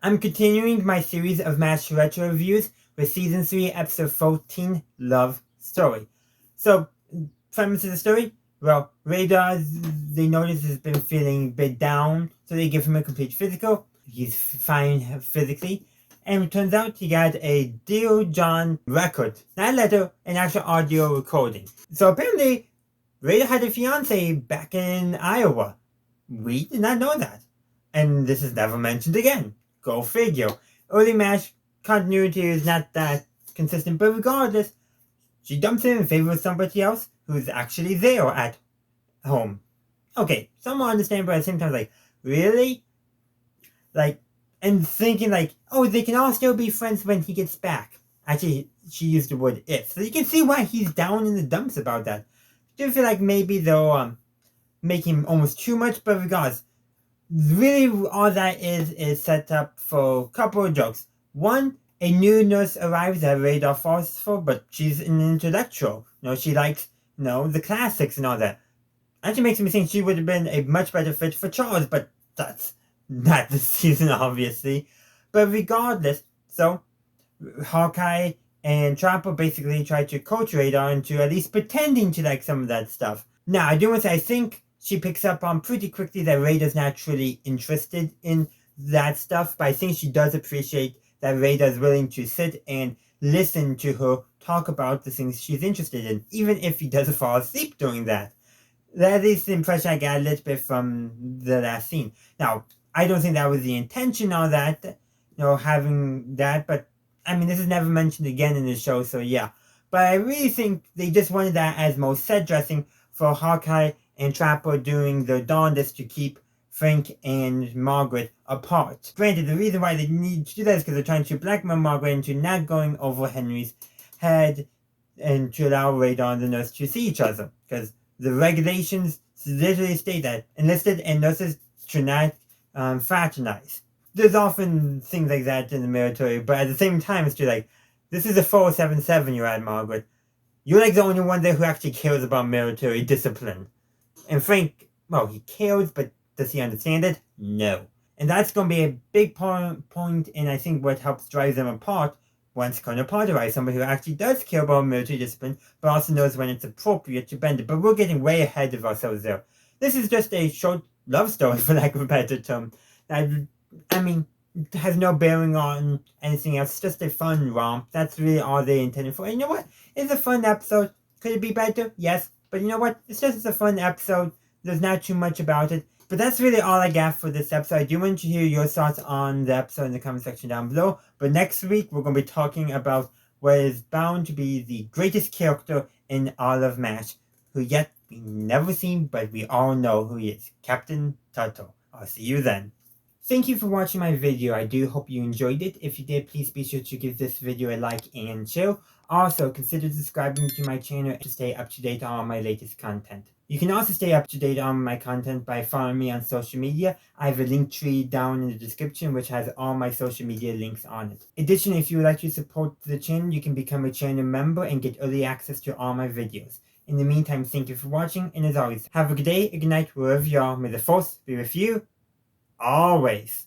I'm continuing my series of MASH retro reviews with Season 3, Episode 14, Love Story. So, premise of the story? Well, Radar, they notice has been feeling a bit down, so they give him a complete physical. He's fine physically. And it turns out he got a Dear John record. Not a letter, an actual audio recording. So apparently, Radar had a fiance back in Iowa. We did not know that. And this is never mentioned again. Go figure. Early MASH continuity is not that consistent, but regardless, she dumps him in favor of somebody else who's actually there at home. Okay, somewhat understand, but at the same time, like, really? Like, and thinking, like, oh, they can all still be friends when he gets back. Actually, she used the word if. So you can see why he's down in the dumps about that. I do feel like maybe they'll make him almost too much, but regardless, really all that is set up for a couple of jokes. One, a new nurse arrives that Radar falls for, but she's an intellectual. She likes, the classics and all that. Actually makes me think she would have been a much better fit for Charles, but that's not this season, obviously. But regardless, so Hawkeye and Trapper basically try to coach Radar into at least pretending to like some of that stuff. Now, I do want to say, I think she picks up on pretty quickly that Radar's not truly interested in that stuff, but I think she does appreciate that Radar's willing to sit and listen to her talk about the things she's interested in, even if he doesn't fall asleep during that. That is the impression I got a little bit from the last scene. Now, I don't think that was the intention of that, having that, but I mean, this is never mentioned again in the show, so yeah. But I really think they just wanted that as more set dressing for Hawkeye and Trapper doing their darndest to keep Frank and Margaret apart. Granted, the reason why they need to do that is because they're trying to blackmail Margaret into not going over Henry's head and to allow Radar and the nurse to see each other. Because the regulations literally state that enlisted and nurses should not fraternize. There's often things like that in the military, but at the same time, it's just like, this is a 477 you're at, Margaret. You're like the only one there who actually cares about military discipline. And Frank, well, he cares, but does he understand it? No. And that's going to be a big point, and I think what helps drive them apart once Colonel Potter arrives, somebody who actually does care about military discipline, but also knows when it's appropriate to bend it. But we're getting way ahead of ourselves there. This is just a short love story, for lack of a better term. I mean, it has no bearing on anything else. It's just a fun romp. That's really all they intended for. And you know what? It's a fun episode. Could it be better? Yes. But you know what? It's just a fun episode. There's not too much about it. But that's really all I got for this episode. I do want to hear your thoughts on the episode in the comment section down below. But next week, we're going to be talking about what is bound to be the greatest character in all of MASH, who yet we never seen, but we all know who he is. Captain Turtle. I'll see you then. Thank you for watching my video. I do hope you enjoyed it. If you did, please be sure to give this video a like and share. Also, consider subscribing to my channel to stay up to date on all my latest content. You can also stay up to date on my content by following me on social media. I have a link tree down in the description which has all my social media links on it. Additionally, if you would like to support the channel, you can become a channel member and get early access to all my videos. In the meantime, thank you for watching, and as always, have a good day, a good night, wherever you are. May the force be with you always.